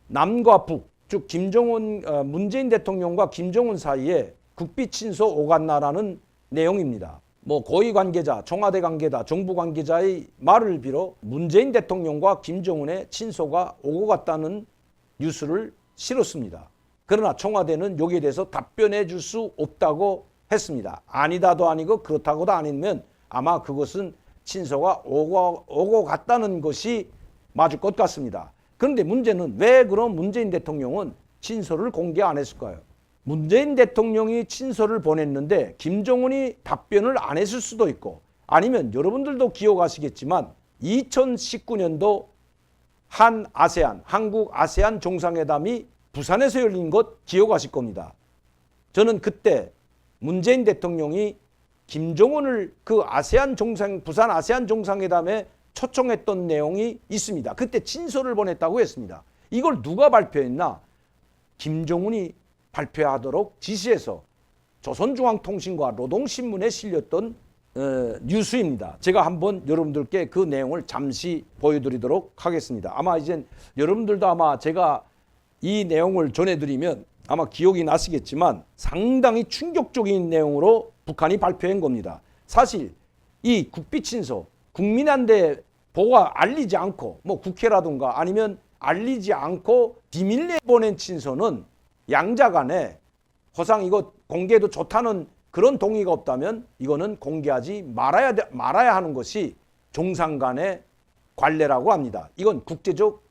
남과 북, 즉 문재인 대통령과 김정은 사이에 국비 친서 오갔나라는 내용입니다. 뭐 고위 관계자, 청와대 관계자, 정부 관계자의 말을 빌어 문재인 대통령과 김정은의 친서가 오고 갔다는 뉴스를 실었습니다. 그러나 청와대는 여기에 대해서 답변해 줄 수 없다고 했습니다. 아니다도 아니고 그렇다고도 아니면 아마 그것은 친서가 오고 갔다는 것이 맞을 것 같습니다. 그런데 문제는 왜 그럼 문재인 대통령은 친서를 공개 안 했을까요? 문재인 대통령이 친서를 보냈는데 김정은이 답변을 안 했을 수도 있고, 아니면 여러분들도 기억하시겠지만 2019년도 한국 아세안 정상회담이 부산에서 열린 것 기억하실 겁니다. 저는 그때 문재인 대통령이 김정은을 그 부산 아세안 정상회담에 초청했던 내용이 있습니다. 그때 친서를 보냈다고 했습니다. 이걸 누가 발표했나? 김정은이 발표하도록 지시해서 조선중앙통신과 노동신문에 실렸던 뉴스입니다. 제가 한번 여러분들께 그 내용을 잠시 보여드리도록 하겠습니다. 아마 이제 여러분들도 아마 제가 이 내용을 전해드리면 아마 기억이 나시겠지만 상당히 충격적인 내용으로 북한이 발표한 겁니다. 사실 이 국비친서 국민한테 보고가 알리지 않고 뭐 국회라든가 아니면 알리지 않고 비밀리에 보낸 친서는 양자 간에 허상 이거 공개해도 좋다는 그런 동의가 없다면 이거는 공개하지 말아야 하는 것이 정상 간의 관례라고 합니다. 이건 국제적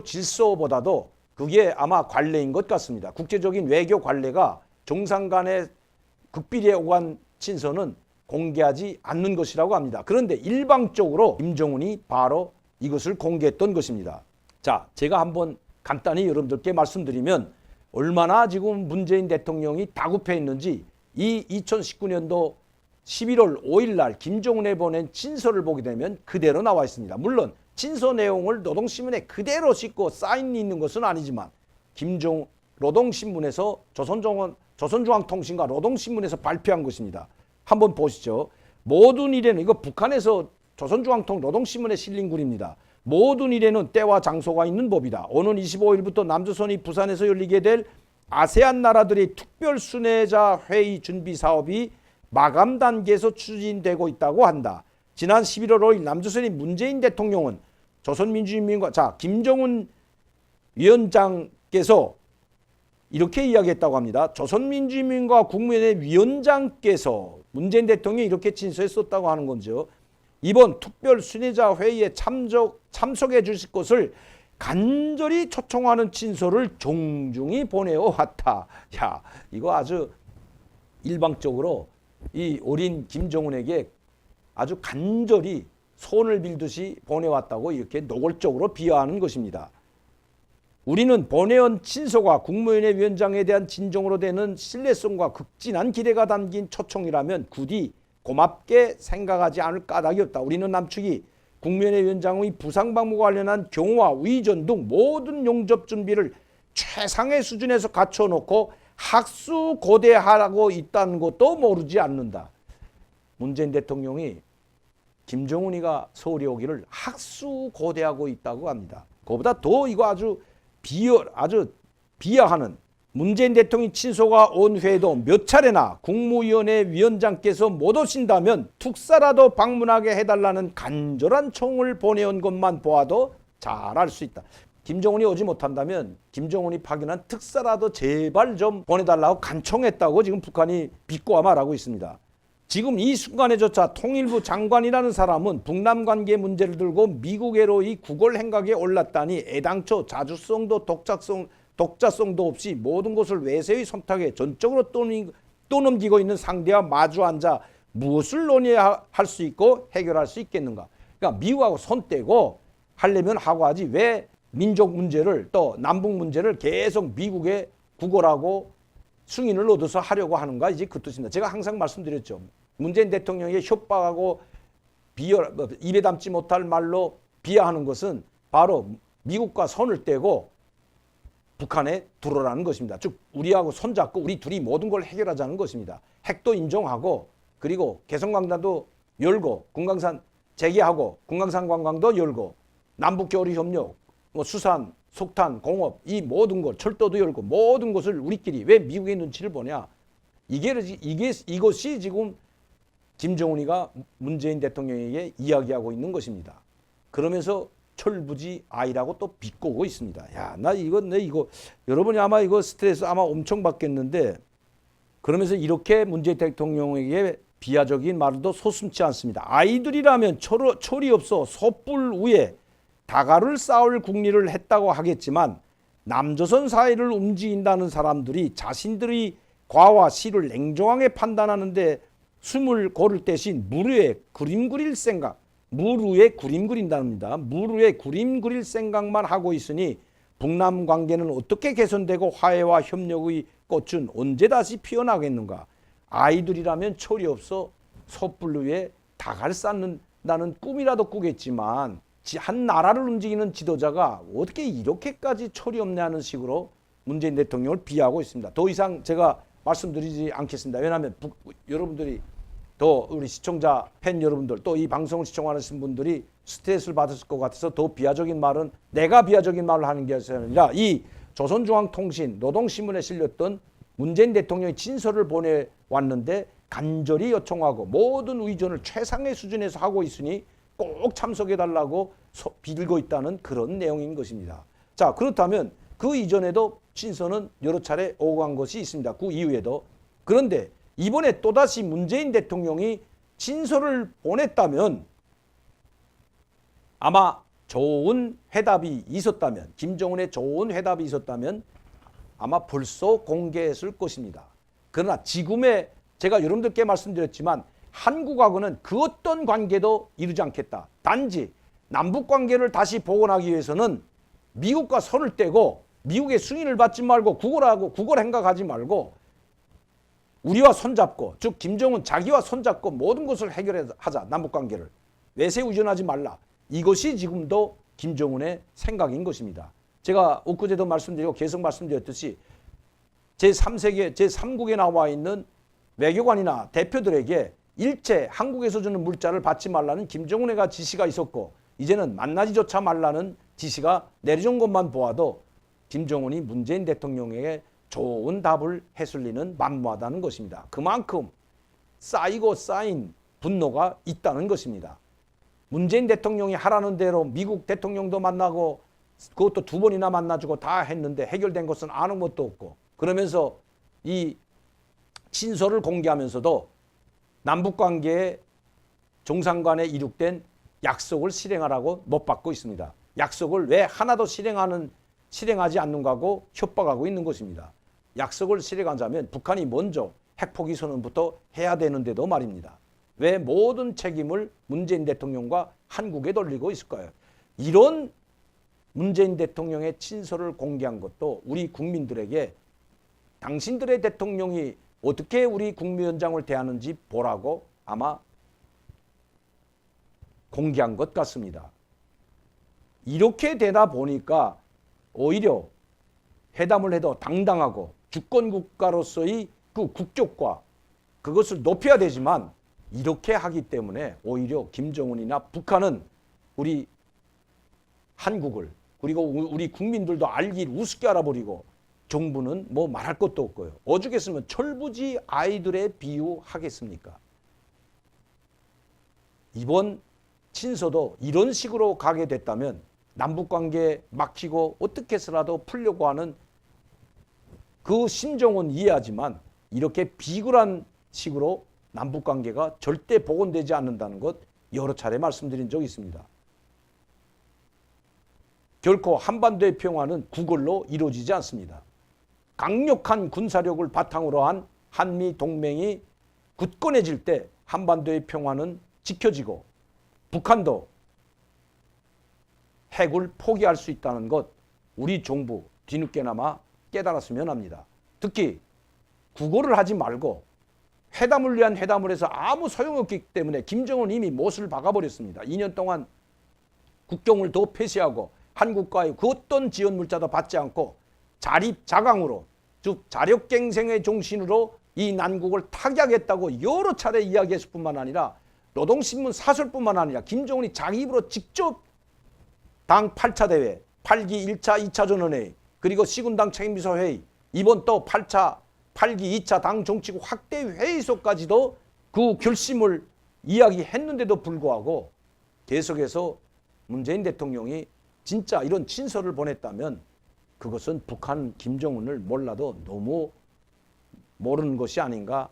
질서보다도 그게 아마 관례인 것 같습니다. 국제적인 외교 관례가 정상 간의 극비리에 오간 친서는 공개하지 않는 것이라고 합니다. 그런데 일방적으로 김정은이 바로 이것을 공개했던 것입니다. 자, 제가 한번 간단히 여러분들께 말씀드리면 얼마나 지금 문재인 대통령이 다급해 있는지 이 2019년도 11월 5일 날 김정은에 보낸 친서를 보게 되면 그대로 나와 있습니다. 물론 친서 내용을 노동신문에 그대로 싣고 사인이 있는 것은 아니지만 노동신문에서 조선중앙통신과 노동신문에서 발표한 것입니다. 한번 보시죠. 모든 일에는 이거 북한에서 노동신문에 실린 글입니다. 모든 일에는 때와 장소가 있는 법이다. 오는 25일부터 남조선이 부산에서 열리게 될 아세안 나라들의 특별 순회자 회의 준비 사업이 마감 단계에서 추진되고 있다고 한다. 지난 11월 5일 남조선의 문재인 대통령은 김정은 위원장께서 이렇게 이야기했다고 합니다. 조선민주인민과 국무위원회 위원장께서 문재인 대통령이 이렇게 친서했었다고 하는 거죠. 이번 특별 순회자 회의에 참석해 주실 것을 간절히 초청하는 친서를 종중히 보내어 왔다. 야, 이거 아주 일방적으로 이 어린 김정은에게 아주 간절히 손을 빌듯이 보내왔다고 이렇게 노골적으로 비하하는 것입니다. 우리는 보내온 친서가 국무위원회 위원장에 대한 진정으로 되는 신뢰성과 극진한 기대가 담긴 초청이라면 부디 고맙게 생각하지 않을 까닭이 없다. 우리는 남측이 국무위원회 위원장의 부상 방문과 관련한 경호와 위전 등 모든 용접 준비를 최상의 수준에서 갖춰놓고 학수고대하고 있다는 것도 모르지 않는다. 문재인 대통령이 김정은이가 서울에 오기를 학수고대하고 있다고 합니다. 그보다 더 이거 아주 비하하는 문재인 대통령 친서가 온 회에도 몇 차례나 국무위원회 위원장께서 못 오신다면 특사라도 방문하게 해달라는 간절한 청을 보내온 것만 보아도 잘 알 수 있다. 김정은이 오지 못한다면 김정은이 파견한 특사라도 제발 좀 보내달라고 간청했다고 지금 북한이 비꼬아 말하고 있습니다. 지금 이 순간에조차 통일부 장관이라는 사람은 북남 관계 문제를 들고 미국에로의 구걸 행각에 올랐다니 애당초 자주성도 독자성도 없이 모든 것을 외세의 선택에 전적으로 떠넘기고 있는 상대와 마주 앉아 무엇을 논의할 수 있고 해결할 수 있겠는가. 그러니까 미국하고 손 떼고 하려면 하고 하지 왜 민족 문제를 또 남북 문제를 계속 미국에 구걸하고 승인을 얻어서 하려고 하는가, 이제 그 뜻입니다. 제가 항상 말씀드렸죠. 문재인 대통령의 협박하고 입에 담지 못할 말로 비하하는 것은 바로 미국과 손을 떼고 북한에 들어라는 것입니다. 즉 우리하고 손잡고 우리 둘이 모든 걸 해결하자는 것입니다. 핵도 인정하고 그리고 개성광장도 열고 금강산 재개하고 금강산 관광도 열고 남북교류 협력 뭐 수산, 석탄, 공업 이 모든 것 철도도 열고 모든 것을 우리끼리 왜 미국의 눈치를 보냐. 이것이 지금 김정은이가 문재인 대통령에게 이야기하고 있는 것입니다. 그러면서 철부지 아이라고 또 비꼬고 있습니다. 야, 나 이거 여러분이 아마 이거 스트레스 아마 엄청 받겠는데 그러면서 이렇게 문재인 대통령에게 비하적인 말도 소슴지 않습니다. 아이들이라면 철이 없어 솥불 위에 다가를 쌓을 궁리를 했다고 하겠지만 남조선 사회를 움직인다는 사람들이 자신들이 과와 실을 냉정하게 판단하는데 숨을 고를 대신 물 위에 그림 그릴 생각, 물 위에 그림 그린답니다. 물 위에 그림 그릴 생각만 하고 있으니 북남 관계는 어떻게 개선되고 화해와 협력의 꽃은 언제 다시 피어나겠는가. 아이들이라면 철이 없어 솥불 위에 닭을 쌓는다는 꿈이라도 꾸겠지만 한 나라를 움직이는 지도자가 어떻게 이렇게까지 철이 없냐는 식으로 문재인 대통령을 비하하고 있습니다. 더 이상 제가 말씀드리지 않겠습니다. 왜냐하면 여러분들이 더 우리 시청자 팬 여러분들 또 이 방송을 시청하시는 분들이 스트레스를 받았을 것 같아서 더 비하적인 말은 내가 비하적인 말을 하는 게 아니라 이 조선중앙통신 노동신문에 실렸던 문재인 대통령의 친서를 보내왔는데 간절히 요청하고 모든 의존을 최상의 수준에서 하고 있으니 꼭 참석해달라고 빌고 있다는 그런 내용인 것입니다. 자, 그렇다면 그 이전에도 친서는 여러 차례 오고 간 것이 있습니다. 그 이후에도. 그런데 이번에 또다시 문재인 대통령이 친서를 보냈다면 아마 좋은 회답이 있었다면 김정은의 좋은 회답이 있었다면 아마 벌써 공개했을 것입니다. 그러나 지금의 제가 여러분들께 말씀드렸지만 한국하고는 그 어떤 관계도 이루지 않겠다. 단지 남북관계를 다시 복원하기 위해서는 미국과 손을 떼고 미국의 승인을 받지 말고 구걸 행각하지 말고 우리와 손잡고 즉 김정은 자기와 손잡고 모든 것을 해결하자. 남북관계를. 외세에 의존하지 말라. 이것이 지금도 김정은의 생각인 것입니다. 제가 엊그제도 말씀드리고 계속 말씀드렸듯이 제3세계 제3국에 나와 있는 외교관이나 대표들에게 일체 한국에서 주는 물자를 받지 말라는 김정은의 지시가 있었고 이제는 만나지조차 말라는 지시가 내려준 것만 보아도 김정은이 문재인 대통령에게 좋은 답을 했을 리는 만무하다는 것입니다. 그만큼 쌓이고 쌓인 분노가 있다는 것입니다. 문재인 대통령이 하라는 대로 미국 대통령도 만나고 그것도 2번이나 만나주고 다 했는데 해결된 것은 아는 것도 없고 그러면서 이 친서를 공개하면서도 남북관계의 정상간에 이룩된 약속을 실행하라고 못 받고 있습니다. 약속을 왜 하나도 실행하지 않는가고 협박하고 있는 것입니다. 약속을 실행하자면 북한이 먼저 핵포기 선언부터 해야 되는데도 말입니다. 왜 모든 책임을 문재인 대통령과 한국에 돌리고 있을까요? 이런 문재인 대통령의 친서를 공개한 것도 우리 국민들에게 당신들의 대통령이 어떻게 우리 국무위원장을 대하는지 보라고 아마 공개한 것 같습니다. 이렇게 되다 보니까 오히려 회담을 해도 당당하고 주권국가로서의 그 국격과 그것을 높여야 되지만 이렇게 하기 때문에 오히려 김정은이나 북한은 우리 한국을 그리고 우리 국민들도 알기를 우습게 알아버리고 정부는 뭐 말할 것도 없고요. 오죽했으면 철부지 아이들에 비유하겠습니까? 이번 친서도 이런 식으로 가게 됐다면 남북관계 막히고 어떻게 해서라도 풀려고 하는 그 심정은 이해하지만 이렇게 비굴한 식으로 남북관계가 절대 복원되지 않는다는 것 여러 차례 말씀드린 적이 있습니다. 결코 한반도의 평화는 구걸로 이루어지지 않습니다. 강력한 군사력을 바탕으로 한 한미 동맹이 굳건해질 때 한반도의 평화는 지켜지고 북한도 핵을 포기할 수 있다는 것 우리 정부 뒤늦게나마 깨달았으면 합니다. 특히 구걸을 하지 말고 회담을 위한 회담을 해서 아무 소용없기 때문에 김정은 이미 못을 박아버렸습니다. 2년 동안 국경을 더 폐쇄하고 한국과의 그 어떤 지원 물자도 받지 않고 자립자강으로 즉 자력갱생의 정신으로 이 난국을 타개하겠다고 여러 차례 이야기했을 뿐만 아니라 노동신문 사설뿐만 아니라 김정은이 자기 입으로 직접 당 8차 대회 8기 1차, 2차 전원회의, 그리고 시군당 책임비서 회의, 이번 또 8기 2차 당 정치국 확대 회의소까지도 그 결심을 이야기했는데도 불구하고 계속해서 문재인 대통령이 진짜 이런 친서를 보냈다면 그것은 북한 김정은을 몰라도 너무 모르는 것이 아닌가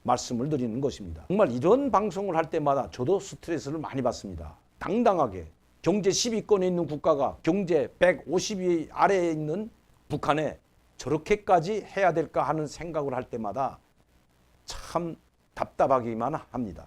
말씀을 드리는 것입니다. 정말 이런 방송을 할 때마다 저도 스트레스를 많이 받습니다. 당당하게 경제 10위권에 있는 국가가 경제 150위 아래에 있는 북한에 저렇게까지 해야 될까 하는 생각을 할 때마다 참 답답하기만 합니다.